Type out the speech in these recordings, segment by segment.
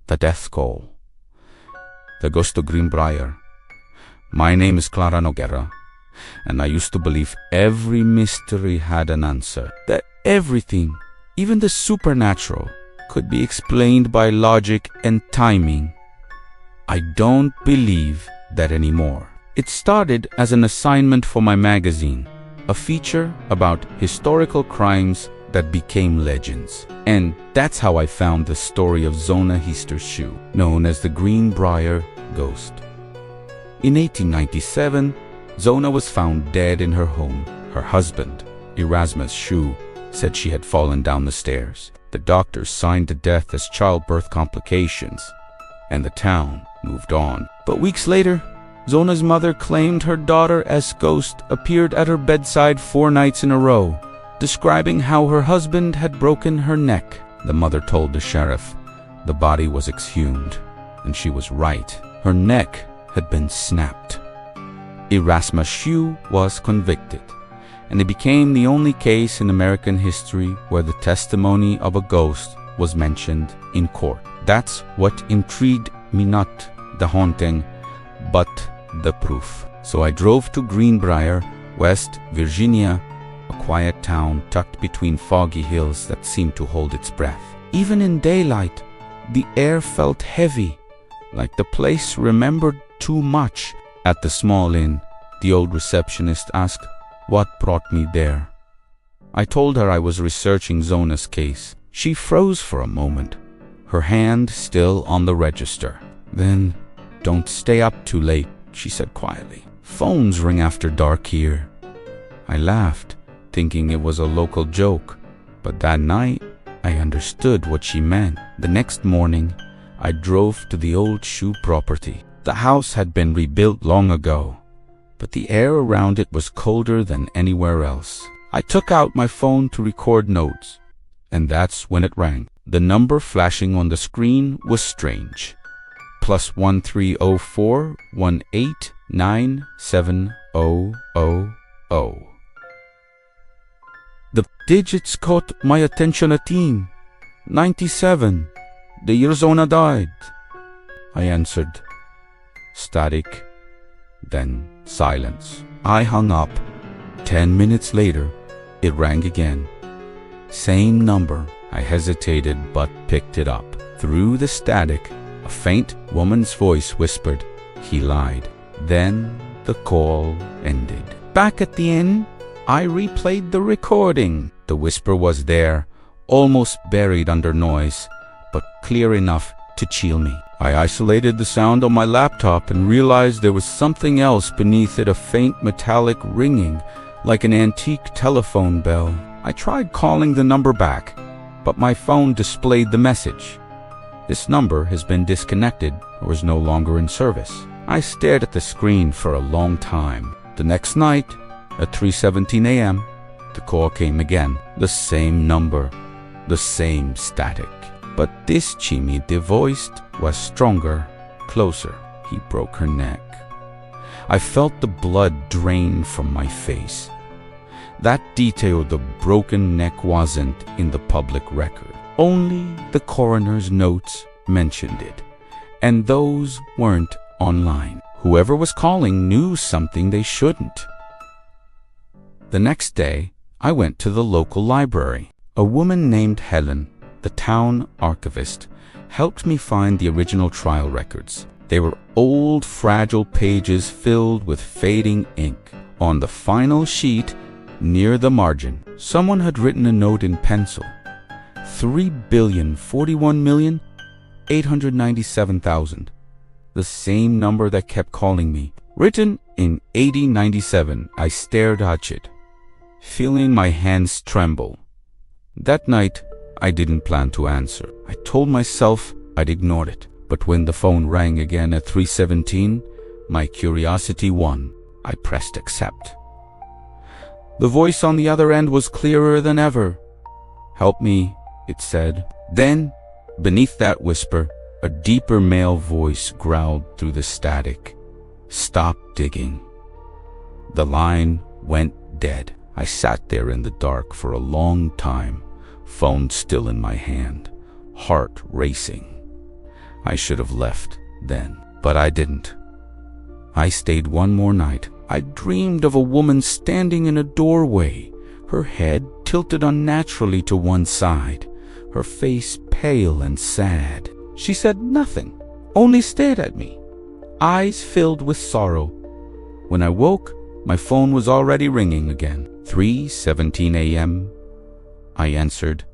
The Death Call. The Ghost of Greenbrier. My name is Clara Noguera, and I used to believe every mystery had an answer. That everything, even the supernatural, could be explained by logic and timing. I don't believe that anymore. It started as an assignment for my magazine, a feature about historical crimes that became legends. And that's how I found the story of Zona Heaster Shue, known as the Greenbrier Ghost. In 1897, Zona was found dead in her home. Her husband, Erasmus Shue, said she had fallen down the stairs. The doctors signed the death as childbirth complications, and the town moved on. But weeks later, Zona's mother claimed her daughter's ghost appeared at her bedside 4 nights in a row, describing how her husband had broken her neck. The mother told the sheriff the body was exhumed, and she was right. Her neck had been snapped. Erasmus Shue was convicted, and it became the only case in American history where the testimony of a ghost was mentioned in court. That's what intrigued me, not the haunting, but the proof. So I drove to Greenbrier, West Virginia, a quiet town tucked between foggy hills that seemed to hold its breath. Even in daylight, the air felt heavy, like the place remembered too much. At the small inn, the old receptionist asked what brought me there. I told her I was researching Zona's case. She froze for a moment, her hand still on the register. Then, "Don't stay up too late," she said quietly. "Phones ring after dark here." I laughed, thinking it was a local joke, but that night I understood what she meant. The next morning, I drove to the old Shue property. The house had been rebuilt long ago, but the air around it was colder than anywhere else. I took out my phone to record notes, and that's when it rang. The number flashing on the screen was strange. +13041897000. The digits caught my attention. 97, the year Zona died. I answered. Static, then silence. I hung up. 10 minutes later, it rang again. Same number. I hesitated but picked it up. Through the static, a faint woman's voice whispered, "He lied." Then the call ended. Back at the inn, I replayed the recording. The whisper was there, almost buried under noise, but clear enough to chill me. I isolated the sound on my laptop and realized there was something else beneath it, a faint metallic ringing, like an antique telephone bell. I tried calling the number back, but my phone displayed the message. "This number has been disconnected or is no longer in service." I stared at the screen for a long time. The next night, at 3:17 a.m., the call came again. The same number, the same static. But this Chimmy voiced was stronger, closer. "He broke her neck." I felt the blood drain from my face. That detail, the broken neck, wasn't in the public record. Only the coroner's notes mentioned it, and those weren't online. Whoever was calling knew something they shouldn't. The next day, I went to the local library. A woman named Helen, the town archivist, helped me find the original trial records. They were old, fragile pages filled with fading ink. On the final sheet, near the margin, someone had written a note in pencil. 3,041,897,000. The same number that kept calling me. Written in 1897, I stared at it, feeling my hands tremble. That night, I didn't plan to answer. I told myself I'd ignored it. But when the phone rang again at 3:17, my curiosity won. I pressed accept. The voice on the other end was clearer than ever. "Help me," it said. Then, beneath that whisper, a deeper male voice growled through the static. "Stop digging." The line went dead. I sat there in the dark for a long time, phone still in my hand, heart racing. I should have left then, but I didn't. I stayed one more night. I dreamed of a woman standing in a doorway, her head tilted unnaturally to one side, her face pale and sad. She said nothing, only stared at me, eyes filled with sorrow. When I woke, my phone was already ringing again. 3:17 a.m. I answered.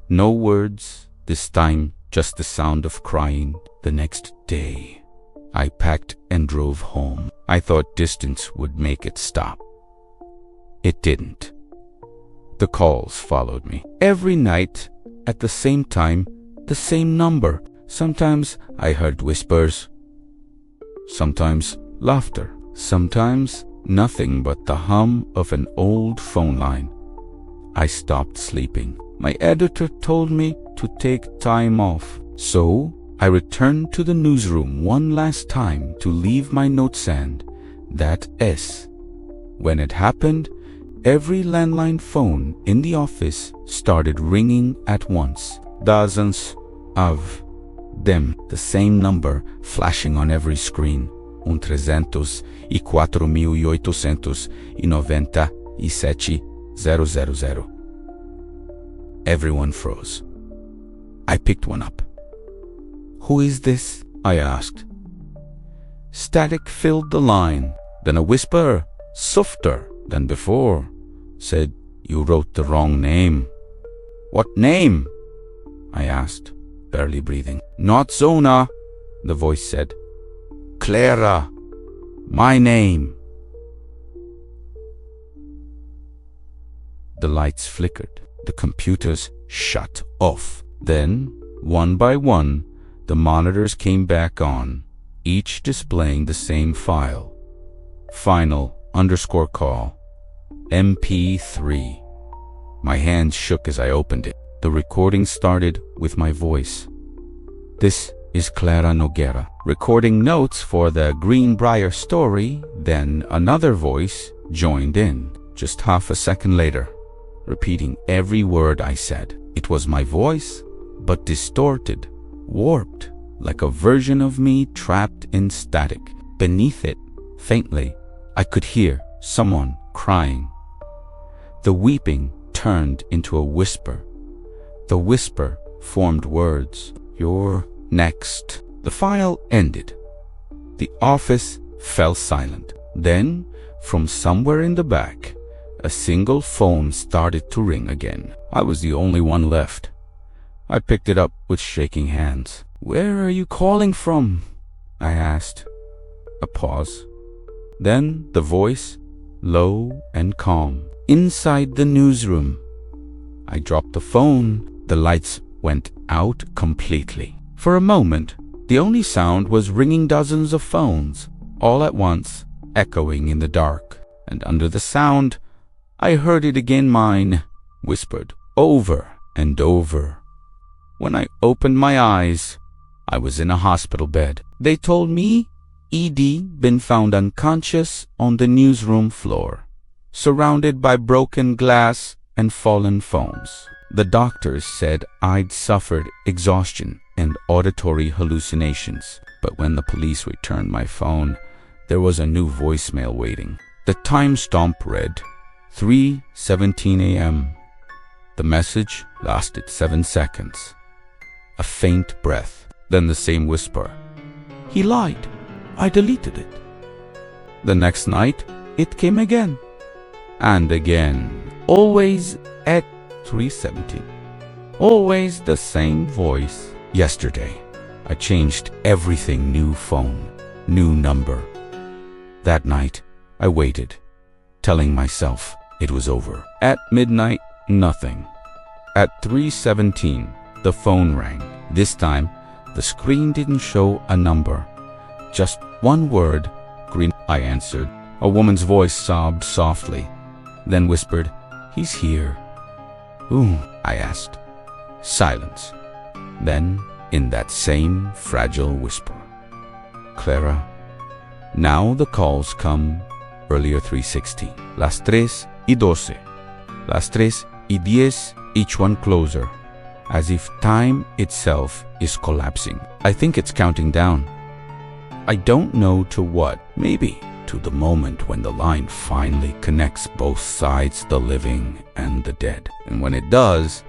No words, this time just the sound of crying. The next day, I packed and drove home. I thought distance would make it stop. It didn't. The calls followed me. Every night, at the same time, the same number. Sometimes I heard whispers. Sometimes laughter. Sometimes nothing but the hum of an old phone line. I stopped sleeping. My editor told me to take time off. So I returned to the newsroom one last time to leave my notes and that S. When it happened, every landline phone in the office started ringing at once. Dozens of them, the same number flashing on every screen. 304,897,000. Everyone froze. I picked one up. Who is this? I asked. Static filled the line. Then a whisper, softer than before, said, You wrote the wrong name. What name? I asked, barely breathing. Not Zona, the voice said. Clara, my name. The lights flickered. The computers shut off. Then, one by one, the monitors came back on, each displaying the same file. Final_call. MP3. My hands shook as I opened it. The recording started with my voice. This is Clara Noguera, recording notes for the Greenbrier story. Then another voice joined in, just half a second later, repeating every word I said. It was my voice, but distorted, warped, like a version of me trapped in static. Beneath it, faintly, I could hear someone crying. The weeping turned into a whisper. The whisper formed words. You're next. The file ended. The office fell silent. Then, from somewhere in the back, a single phone started to ring again. I was the only one left. I picked it up with shaking hands. Where are you calling from? I asked. A pause. Then the voice, low and calm. Inside the newsroom. I dropped the phone. The lights went out completely. For a moment, the only sound was ringing dozens of phones, all at once, echoing in the dark. And under the sound, I heard it again, mine, whispered over and over. When I opened my eyes, I was in a hospital bed. They told me ED been found unconscious on the newsroom floor, surrounded by broken glass and fallen phones. The doctors said I'd suffered exhaustion and auditory hallucinations, but when the police returned my phone, there was a new voicemail waiting. The timestamp read 3:17 a.m. The message lasted 7 seconds. A faint breath, then the same whisper. He lied. I deleted it. The next night, it came again. And again. Always at 3:17. Always the same voice. Yesterday, I changed everything. New phone, new number. That night, I waited, telling myself it was over. At midnight, nothing. At 3:17, the phone rang. This time, the screen didn't show a number. Just one word, Green. I answered. A woman's voice sobbed softly, then whispered, He's here. Who? I asked. Silence. Then, in that same fragile whisper, Clara. Now the calls come earlier 3:16. Las 3:12. Las 3:10, each one closer. as if time itself is collapsing. I think it's counting down. I don't know to what, maybe to the moment when the line finally connects both sides, the living and the dead. And when it does,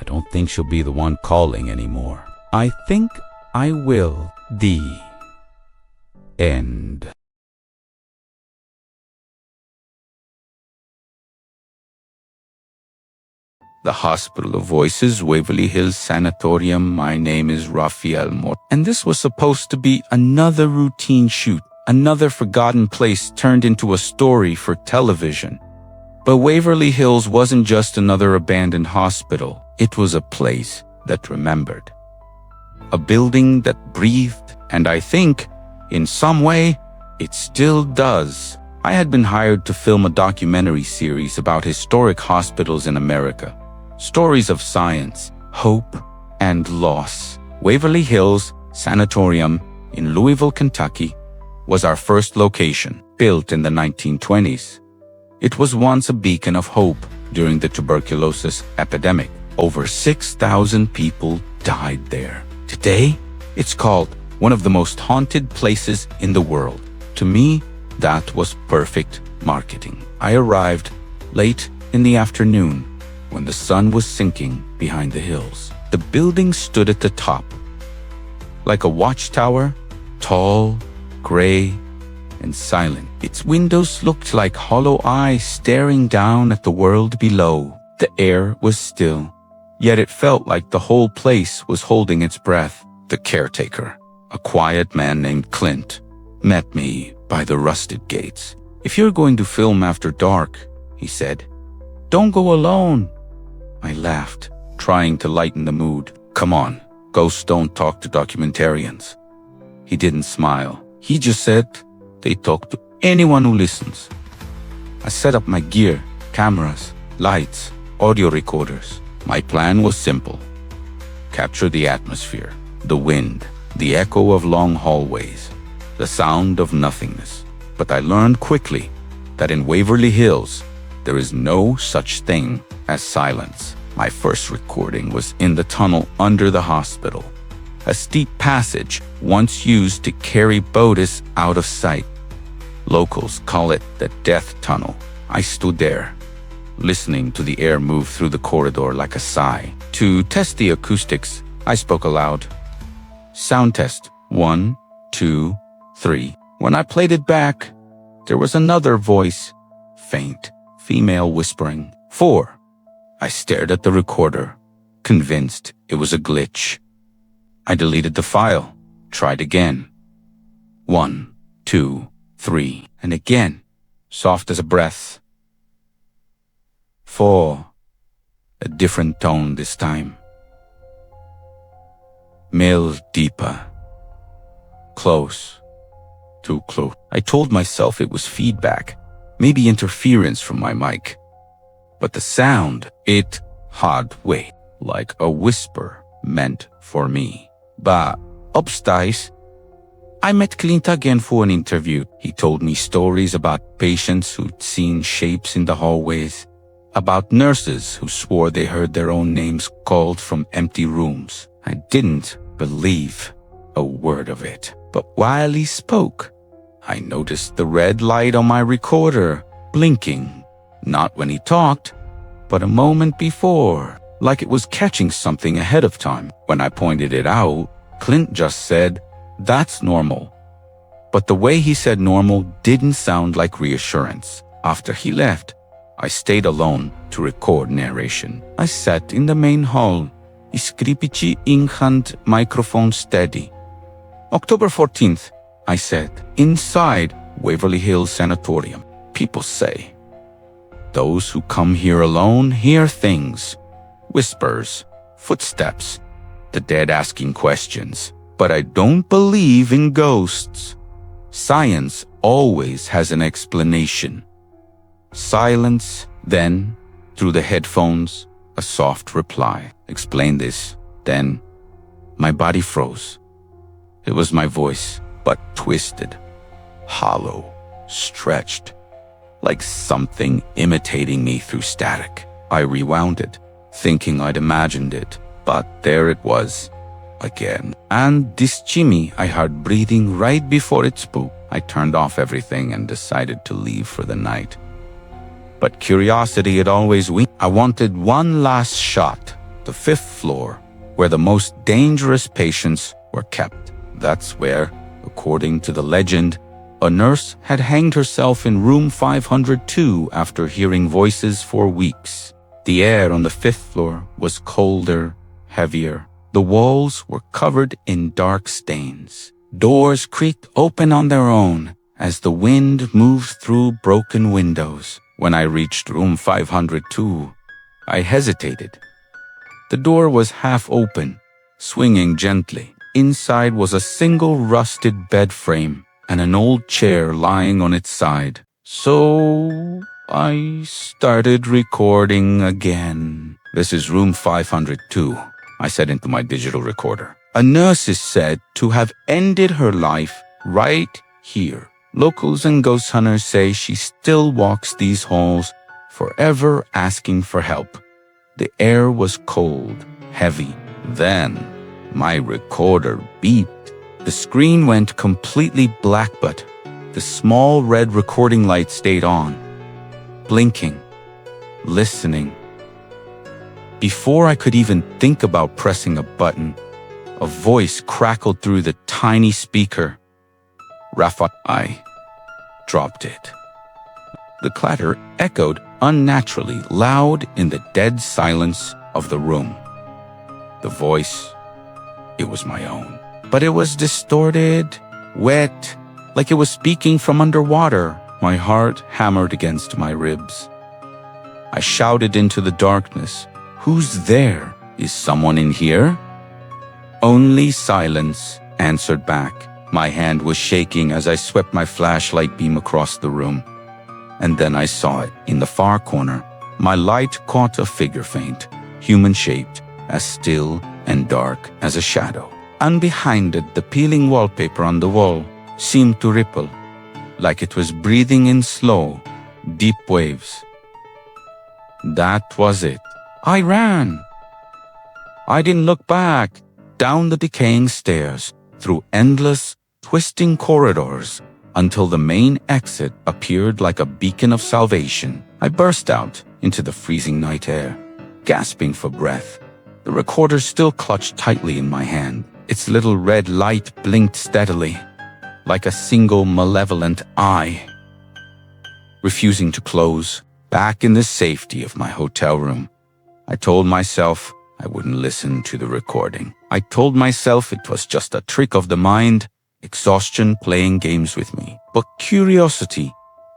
I don't think she'll be the one calling anymore. I think I will. The end. The Hospital of Voices, Waverly Hills Sanatorium. My name is Raphael Mort, and this was supposed to be another routine shoot, another forgotten place turned into a story for television. But Waverly Hills wasn't just another abandoned hospital. It was a place that remembered. A building that breathed, and I think, in some way, it still does. I had been hired to film a documentary series about historic hospitals in America. Stories of science, hope, and loss. Waverly Hills Sanatorium in Louisville, Kentucky, was our first location, built in the 1920s. It was once a beacon of hope during the tuberculosis epidemic. Over 6,000 people died there. Today, it's called one of the most haunted places in the world. To me, that was perfect marketing. I arrived late in the afternoon when the sun was sinking behind the hills. The building stood at the top, like a watchtower, tall, gray, and silent. Its windows looked like hollow eyes staring down at the world below. The air was still, yet it felt like the whole place was holding its breath. The caretaker, a quiet man named Clint, met me by the rusted gates. "If you're going to film after dark," he said, "don't go alone." I laughed, trying to lighten the mood. "Come on, ghosts don't talk to documentarians." He didn't smile. He just said, "They talk to anyone who listens." I set up my gear, cameras, lights, audio recorders. My plan was simple. Capture the atmosphere, the wind, the echo of long hallways, the sound of nothingness. But I learned quickly that in Waverly Hills, there is no such thing as silence. My first recording was in the tunnel under the hospital, a steep passage once used to carry bodies out of sight. Locals call it the death tunnel. I stood there, listening to the air move through the corridor like a sigh. To test the acoustics, I spoke aloud. "Sound test, 1, 2, 3. When I played it back, there was another voice, faint, female whispering. 4. I stared at the recorder, convinced it was a glitch. I deleted the file, tried again. 1, 2, 3, and again, soft as a breath. 4. A different tone this time. Male deeper. Close. Too close. I told myself it was feedback, maybe interference from my mic. But the sound, it had weight, like a whisper meant for me. But upstairs, I met Clint again for an interview. He told me stories about patients who'd seen shapes in the hallways, about nurses who swore they heard their own names called from empty rooms. I didn't believe a word of it. But while he spoke, I noticed the red light on my recorder blinking. Not when he talked, but a moment before, like it was catching something ahead of time. When I pointed it out, Clint just said, "That's normal." But the way he said normal didn't sound like reassurance. After he left, I stayed alone to record narration. I sat in the main hall, skripici in hand, microphone steady. October 14th, I said, inside Waverly Hills Sanatorium. People say, those who come here alone hear things, whispers, footsteps, the dead asking questions. But I don't believe in ghosts. Science always has an explanation. Silence, then, through the headphones, a soft reply. Explain this. Then, my body froze. It was my voice, but twisted, hollow, stretched, like something imitating me through static. I rewound it, thinking I'd imagined it, But there it was, again. And this Jimmy I heard breathing right before it spooked. I turned off everything and decided to leave for the night. But curiosity had always won. I wanted one last shot, the 5th floor, where the most dangerous patients were kept. That's where, according to the legend, a nurse had hanged herself in room 502 after hearing voices for weeks. The air on the 5th floor was colder, heavier. The walls were covered in dark stains. Doors creaked open on their own as the wind moved through broken windows. When I reached room 502, I hesitated. The door was half open, swinging gently. Inside was a single rusted bed frame and an old chair lying on its side. So I started recording again. "This is room 502, I said into my digital recorder. "A nurse is said to have ended her life right here. Locals and ghost hunters say she still walks these halls, forever asking for help." The air was cold, heavy. Then my recorder beeped. The screen went completely black, but the small red recording light stayed on, blinking, listening. Before I could even think about pressing a button, a voice crackled through the tiny speaker. "Rafa," I dropped it. The clatter echoed unnaturally loud in the dead silence of the room. The voice, it was my own. But it was distorted, wet, like it was speaking from underwater. My heart hammered against my ribs. I shouted into the darkness, "Who's there? Is someone in here?" Only silence answered back. My hand was shaking as I swept my flashlight beam across the room. And then I saw it. In the far corner, my light caught a figure faint, human-shaped, as still and dark as a shadow. And behind it, the peeling wallpaper on the wall seemed to ripple, like it was breathing in slow, deep waves. That was it. I ran. I didn't look back. Down the decaying stairs, through endless, twisting corridors, until the main exit appeared like a beacon of salvation. I burst out into the freezing night air, gasping for breath. The recorder still clutched tightly in my hand. Its little red light blinked steadily, like a single malevolent eye, refusing to close. Back in the safety of my hotel room, I told myself I wouldn't listen to the recording. I told myself it was just a trick of the mind, exhaustion playing games with me. But curiosity,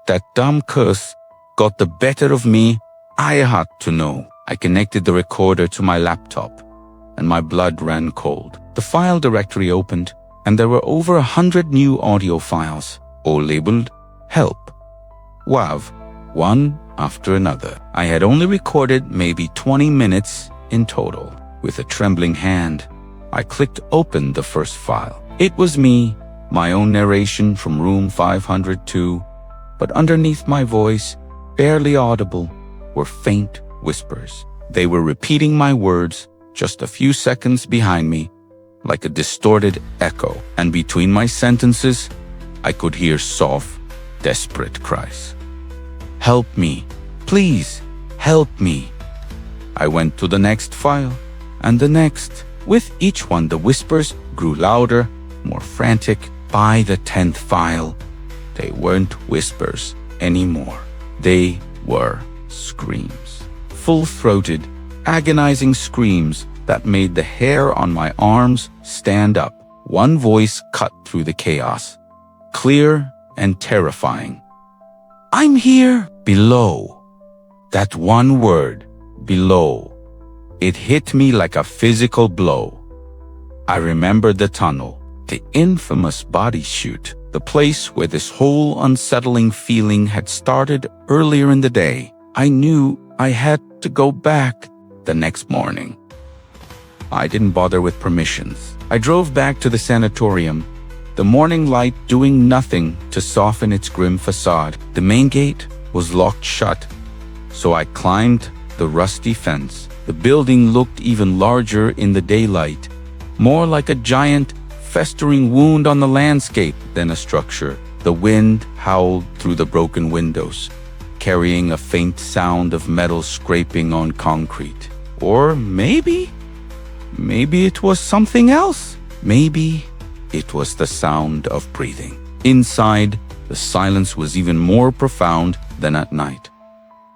that dumb curse, got the better of me. I had to know. I connected the recorder to my laptop, and my blood ran cold. The file directory opened, and there were over 100 new audio files, all labeled Help, WAV, one after another. I had only recorded maybe 20 minutes in total. With a trembling hand, I clicked open the first file. It was me, my own narration from room 502, but underneath my voice, barely audible, were faint whispers. They were repeating my words just a few seconds behind me, like a distorted echo, and between my sentences, I could hear soft, desperate cries. "Help me, please, help me." I went to the next file, and the next. With each one, the whispers grew louder, more frantic. By the 10th file, they weren't whispers anymore. They were screams. Full-throated, agonizing screams that made the hair on my arms stand up. One voice cut through the chaos, clear and terrifying. "I'm here!" Below. That one word, below. It hit me like a physical blow. I remembered the tunnel, the infamous body chute, the place where this whole unsettling feeling had started earlier in the day. I knew I had to go back the next morning. I didn't bother with permissions. I drove back to the sanatorium, the morning light doing nothing to soften its grim facade. The main gate was locked shut, so I climbed the rusty fence The building looked even larger in the daylight, more like a giant, festering wound on the landscape than a structure. The wind howled through the broken windows, carrying a faint sound of metal scraping on concrete. Or maybe it was something else. Maybe it was the sound of breathing. Inside, the silence was even more profound than at night.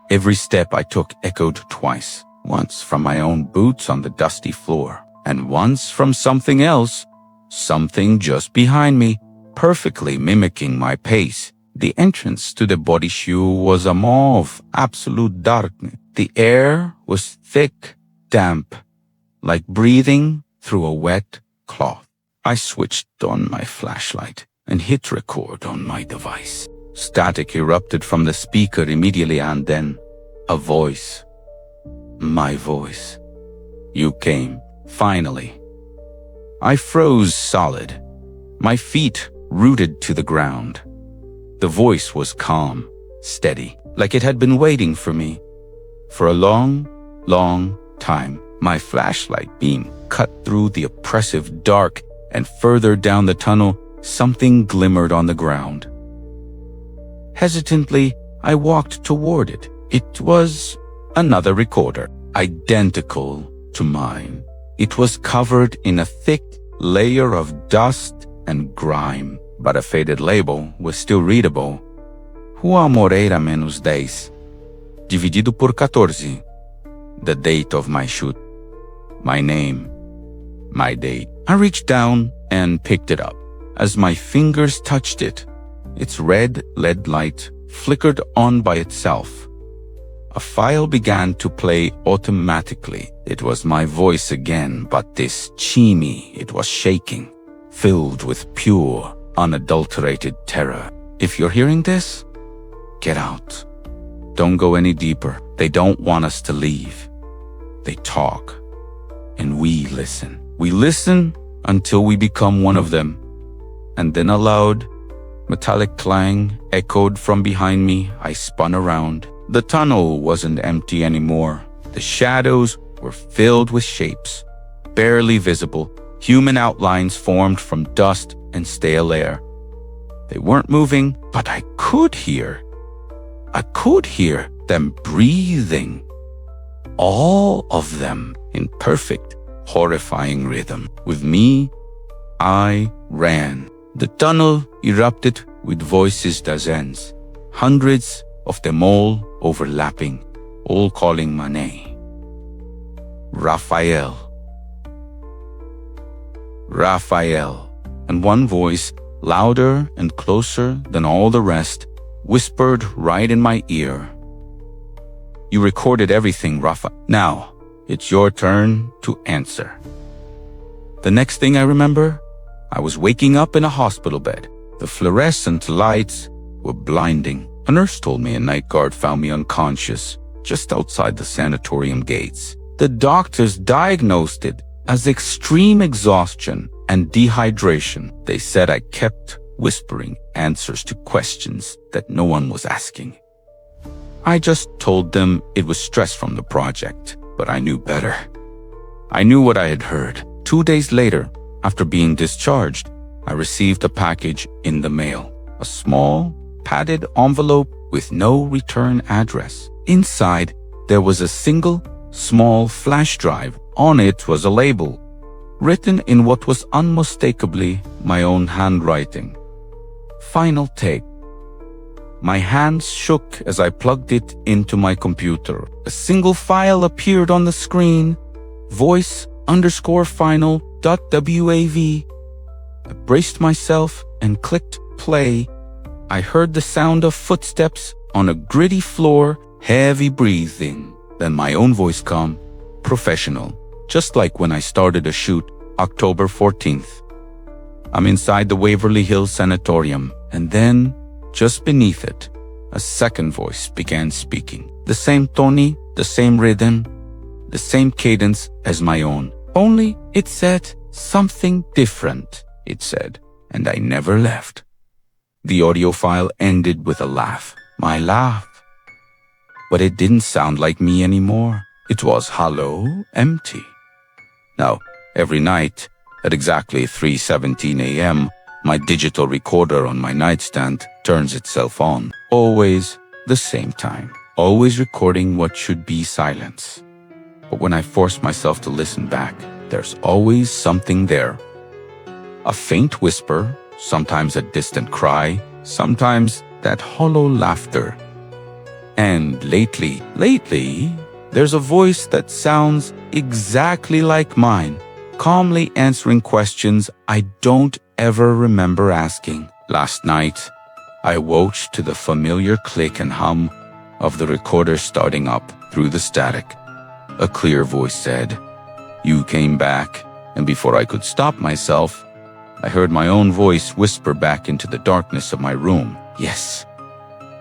Every step I took echoed twice, once from my own boots on the dusty floor, and once from something else, something just behind me, perfectly mimicking my pace. The entrance to the body shue was a maw of absolute darkness. The air was thick, damp, like breathing through a wet cloth. I switched on my flashlight and hit record on my device. Static erupted from the speaker immediately, and then a voice. My voice. You came, finally. I froze solid, my feet rooted to the ground. The voice was calm, steady, like it had been waiting for me. For a long, long time, my flashlight beam cut through the oppressive dark, and further down the tunnel, something glimmered on the ground. Hesitantly, I walked toward it. It was another recorder, identical to mine. It was covered in a thick layer of dust and grime, but a faded label was still readable. Rua Moreira menos 10, dividido por 14. The date of my shoot. My name. My date. I reached down and picked it up. As my fingers touched it, its red LED light flickered on by itself. A file began to play automatically. It was my voice again, but this chimey, it was shaking, filled with pure, unadulterated terror. If you're hearing this, get out. Don't go any deeper. They don't want us to leave. They talk, and we listen. We listen until we become one of them. And then a loud, metallic clang echoed from behind me. I spun around. The tunnel wasn't empty anymore. The shadows were filled with shapes, barely visible, human outlines formed from dust and stale air. They weren't moving, but I could hear them breathing. All of them in perfect, horrifying rhythm. With me, I ran. The tunnel erupted with voices dozens, hundreds of them all overlapping, all calling my name. Raphael. Raphael. And one voice, louder and closer than all the rest, whispered right in my ear. You recorded everything, Rafa. Now, it's your turn to answer. The next thing I remember, I was waking up in a hospital bed. The fluorescent lights were blinding. A nurse told me a night guard found me unconscious just outside the sanatorium gates. The doctors diagnosed it as extreme exhaustion and dehydration. They said I kept whispering answers to questions that no one was asking. I just told them it was stress from the project, but I knew better. I knew what I had heard. 2 days later, after being discharged, I received a package in the mail. A small, padded envelope with no return address. Inside, there was a single, small flash drive. On it was a label, written in what was unmistakably my own handwriting. Final take. My hands shook as I plugged it into my computer. A single file appeared on the screen. voice_final.wav. I braced myself and clicked play. I heard the sound of footsteps on a gritty floor, heavy breathing. Then my own voice come, professional, just like when I started a shoot, October 14th. I'm inside the Waverly Hills Sanatorium, and then, just beneath it, a second voice began speaking. The same tone, the same rhythm, the same cadence as my own. Only it said something different, it said, and I never left. The audio file ended with a laugh. My laugh. But it didn't sound like me anymore. It was hollow, empty. Now, every night, at exactly 3:17 a.m., my digital recorder on my nightstand turns itself on. Always the same time. Always recording what should be silence. But when I force myself to listen back, there's always something there. A faint whisper, sometimes a distant cry, sometimes that hollow laughter. And lately, there's a voice that sounds exactly like mine, calmly answering questions I don't ever remember asking. Last night, I woke to the familiar click and hum of the recorder starting up through the static. A clear voice said, "You came back," and before I could stop myself, I heard my own voice whisper back into the darkness of my room. Yes.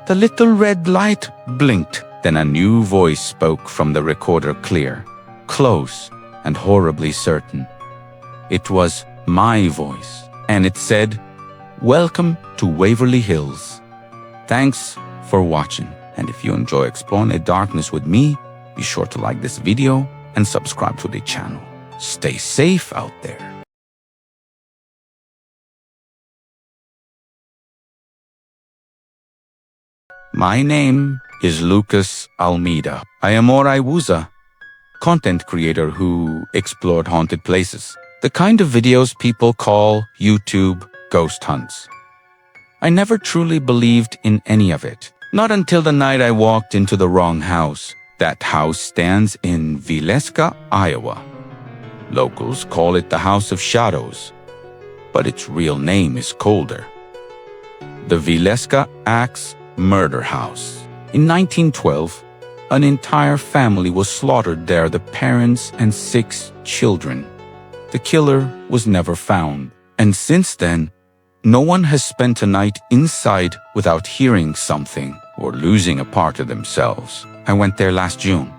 The little red light blinked. Then a new voice spoke from the recorder, clear, close, and horribly certain. It was my voice, and it said, "Welcome to Waverly Hills. Thanks for watching. And if you enjoy exploring the darkness with me, be sure to like this video and subscribe to the channel. Stay safe out there." My name is Lucas Almeida. I am Oraiwuza, content creator who explored haunted places. The kind of videos people call YouTube ghost hunts. I never truly believed in any of it. Not until the night I walked into the wrong house. That house stands in Villisca, Iowa. Locals call it the House of Shadows, but its real name is colder. The Villisca Axe Murder House. In 1912, an entire family was slaughtered there, the parents and 6 children. The killer was never found, and since then, no one has spent a night inside without hearing something or losing a part of themselves. I went there last June.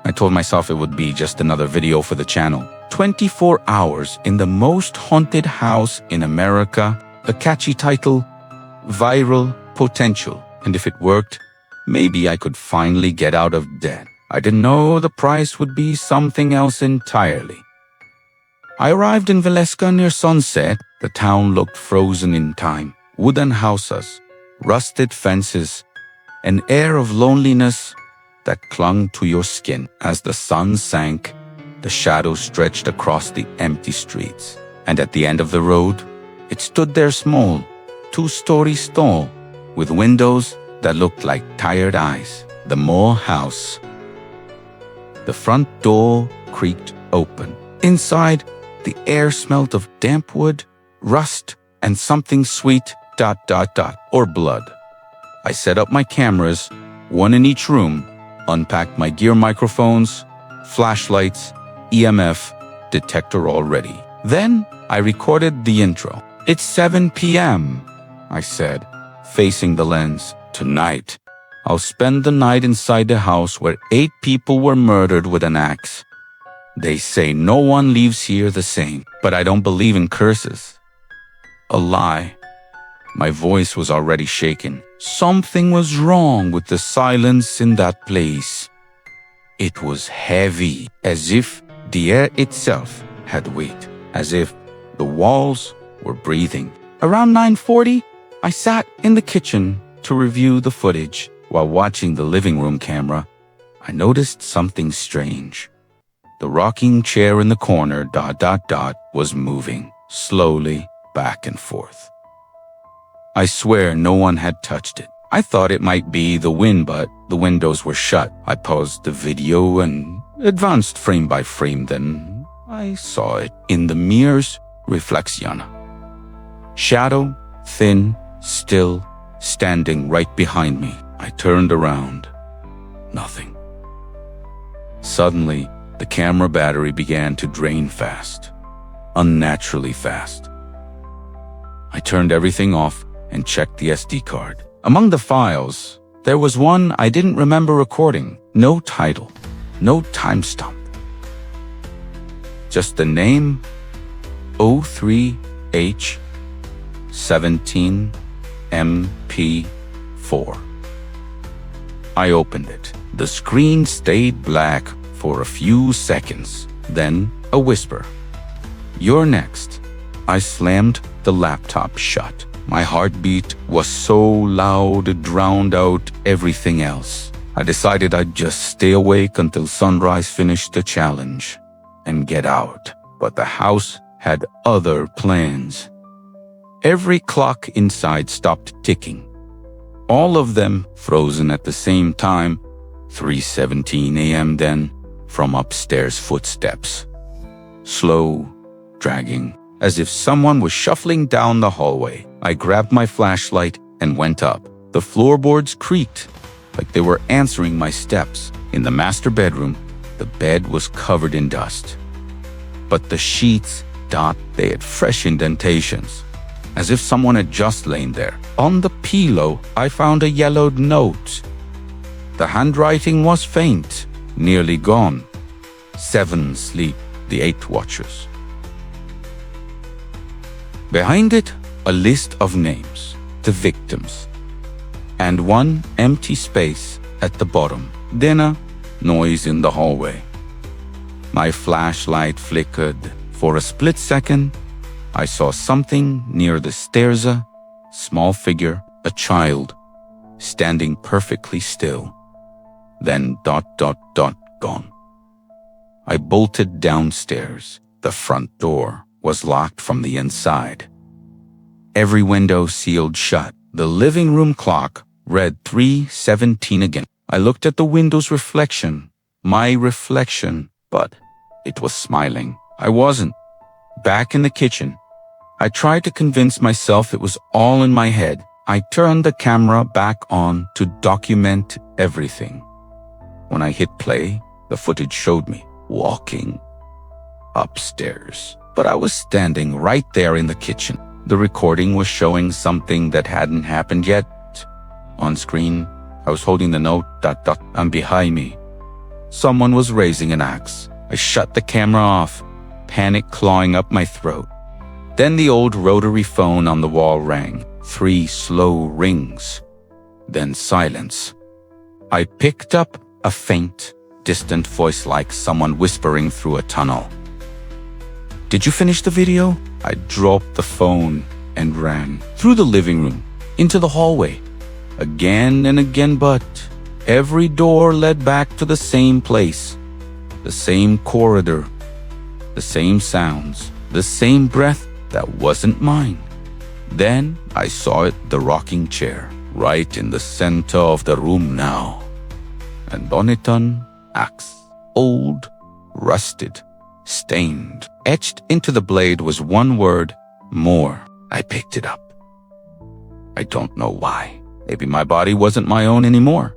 I told myself it would be just another video for the channel. 24 hours in the most haunted house in America, a catchy title, viral potential. And if it worked, maybe I could finally get out of debt. I didn't know the price would be something else entirely. I arrived in Villisca near sunset. The town looked frozen in time. Wooden houses, rusted fences, an air of loneliness that clung to your skin. As the sun sank, the shadows stretched across the empty streets. And at the end of the road, it stood there small, 2-story stall, with windows that looked like tired eyes. The Moore House. The front door creaked open. Inside, the air smelled of damp wood, rust, and something sweet, ... or blood. I set up my cameras, one in each room, unpacked my gear, microphones, flashlights, EMF detector all ready. Then I recorded the intro. "It's 7 p.m., I said, facing the lens. "Tonight, I'll spend the night inside the house where 8 people were murdered with an axe. They say no one leaves here the same, but I don't believe in curses." A lie. My voice was already shaken. Something was wrong with the silence in that place. It was heavy, as if the air itself had weight, as if the walls were breathing. Around 9:40, I sat in the kitchen to review the footage. While watching the living room camera, I noticed something strange. The rocking chair in the corner ... was moving slowly back and forth. I swear no one had touched it. I thought it might be the wind, but the windows were shut. I paused the video and advanced frame by frame. Then I saw it in the mirror's reflection. Shadow, thin, still, standing right behind me. I turned around. Nothing. Suddenly, the camera battery began to drain fast, unnaturally fast. I turned everything off and checked the SD card. Among the files, there was one I didn't remember recording. No title, no timestamp. Just the name, 03H17MP4. I opened it. The screen stayed black for a few seconds. Then a whisper. "You're next." I slammed the laptop shut. My heartbeat was so loud it drowned out everything else. I decided I'd just stay awake until sunrise finished the challenge and get out. But the house had other plans. Every clock inside stopped ticking. All of them frozen at the same time. 3:17 a.m. then, from upstairs footsteps. Slow, dragging, as if someone was shuffling down the hallway. I grabbed my flashlight and went up. The floorboards creaked, like they were answering my steps. In the master bedroom, the bed was covered in dust. But the sheets, they had fresh indentations, as if someone had just lain there. On the pillow, I found a yellowed note. The handwriting was faint, nearly gone. 7 sleep, the 8 watchers. Behind it, a list of names, the victims, and one empty space at the bottom. Then a noise in the hallway. My flashlight flickered. For a split second, I saw something near the stairs, a small figure, a child, standing perfectly still. Then ... gone. I bolted downstairs. The front door was locked from the inside. Every window sealed shut. The living room clock read 3:17 again. I looked at the window's reflection, my reflection, but it was smiling. I wasn't. Back in the kitchen, I tried to convince myself it was all in my head. I turned the camera back on to document everything. When I hit play, the footage showed me walking upstairs, but I was standing right there in the kitchen. The recording was showing something that hadn't happened yet. On screen, I was holding the note, ... and behind me, someone was raising an axe. I shut the camera off, panic clawing up my throat. Then the old rotary phone on the wall rang. 3 slow rings, then silence. I picked up a faint, distant voice like someone whispering through a tunnel. "Did you finish the video?" I dropped the phone and ran through the living room, into the hallway, again and again, but every door led back to the same place, the same corridor, the same sounds, the same breath that wasn't mine. Then I saw it, the rocking chair, right in the center of the room now. And on it an axe, old, rusted, stained. Etched into the blade was one word, more. I picked it up. I don't know why. Maybe my body wasn't my own anymore.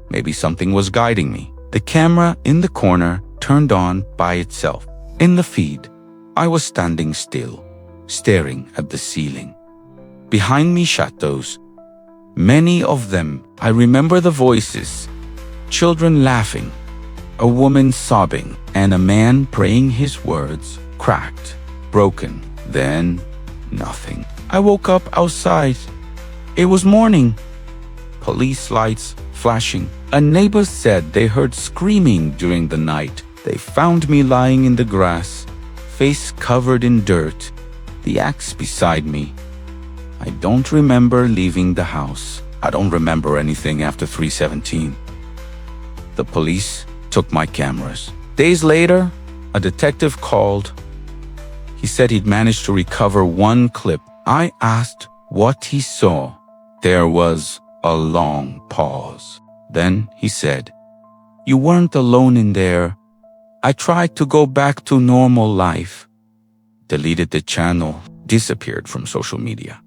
Maybe something was guiding me. The camera in the corner turned on by itself. In the feed, I was standing still, staring at the ceiling. Behind me, shadows. Many of them. I remember the voices. Children laughing, a woman sobbing, and a man praying his words, cracked, broken. Then, nothing. I woke up outside. It was morning. Police lights flashing. A neighbor said they heard screaming during the night. They found me lying in the grass, face covered in dirt, the axe beside me. I don't remember leaving the house. I don't remember anything after 3:17. The police took my cameras. Days later, a detective called. He said he'd managed to recover one clip. I asked what he saw. There was a long pause. Then he said, "You weren't alone in there. I tried to go back to normal life." Deleted the channel, disappeared from social media.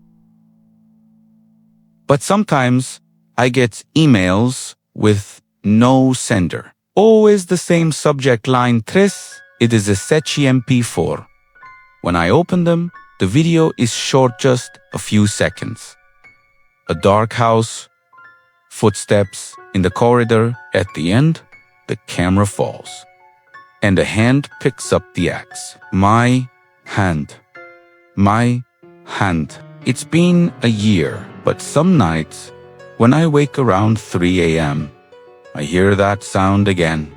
But sometimes I get emails with no sender. Always the same subject line, Tres, it is a Sechi MP4. When I open them, the video is short, just a few seconds. A dark house, footsteps in the corridor. At the end, the camera falls, and a hand picks up the axe. My hand. It's been a year, but some nights, when I wake around 3 a.m., I hear that sound again.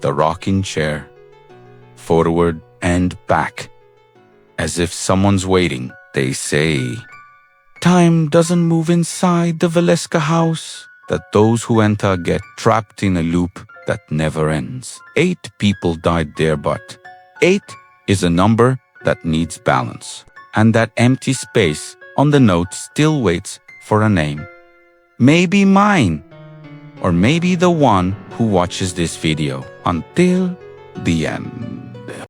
the rocking chair, forward and back, as if someone's waiting. They say, time doesn't move inside the Valeska house, that those who enter get trapped in a loop that never ends. 8 people died there, but 8 is a number that needs balance. And that empty space on the note still waits for a name. Maybe mine, or maybe the one who watches this video until the end.